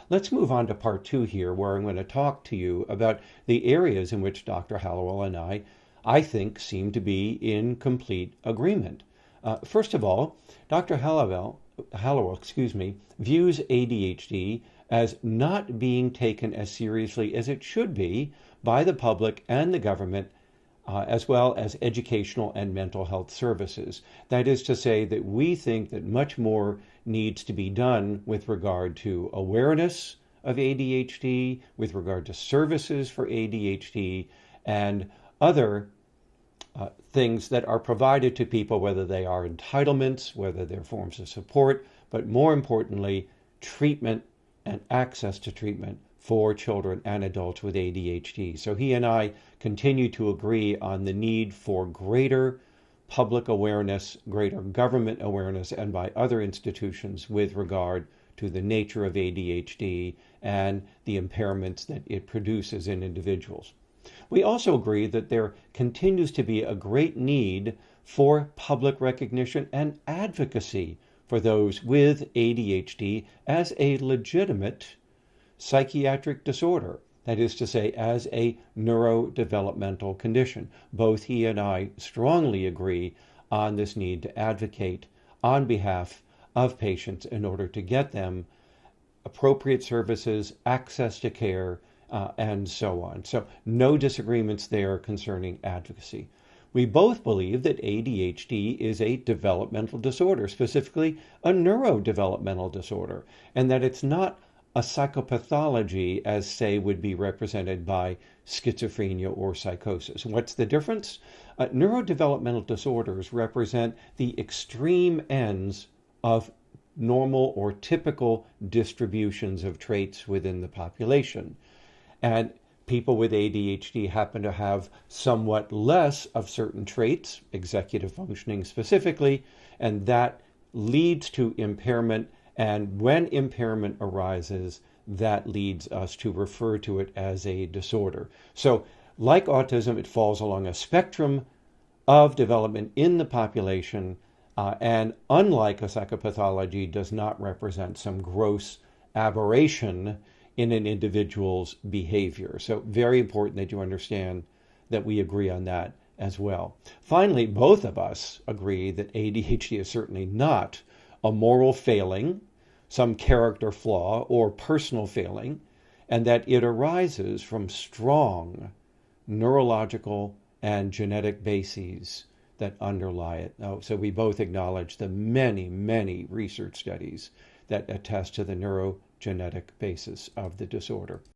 Let's move on to part 2 here, where I'm going to talk to you about the areas in which Dr. Hallowell and I think, seem to be in complete agreement. First of all, Dr. Hallowell, views ADHD as not being taken as seriously as it should be by the public and the government, as well as educational and mental health services. That is to say that we think that much more needs to be done with regard to awareness of ADHD, with regard to services for ADHD, and other things that are provided to people, whether they are entitlements, whether they're forms of support, but more importantly, treatment and access to treatment for children and adults with ADHD. So he and I continue to agree on the need for greater public awareness, greater government awareness, and by other institutions with regard to the nature of ADHD and the impairments that it produces in individuals. We also agree that there continues to be a great need for public recognition and advocacy for those with ADHD as a legitimate psychiatric disorder, that is to say, as a neurodevelopmental condition. Both he and I strongly agree on this need to advocate on behalf of patients in order to get them appropriate services, access to care, and so on. So no disagreements there concerning advocacy. We both believe that ADHD is a developmental disorder, specifically a neurodevelopmental disorder, and that it's not a psychopathology as, say, would be represented by schizophrenia or psychosis. What's the difference? Neurodevelopmental disorders represent the extreme ends of normal or typical distributions of traits within the population. And people with ADHD happen to have somewhat less of certain traits, executive functioning specifically, and that leads to impairment. And when impairment arises, that leads us to refer to it as a disorder. So, like autism, it falls along a spectrum of development in the population, and unlike a psychopathology, does not represent some gross aberration in an individual's behavior. So very important that you understand that we agree on that as well. Finally, both of us agree that ADHD is certainly not a moral failing, some character flaw, or personal failing, and that it arises from strong neurological and genetic bases that underlie it. So we both acknowledge the many, many research studies that attest to the neurogenetic basis of the disorder.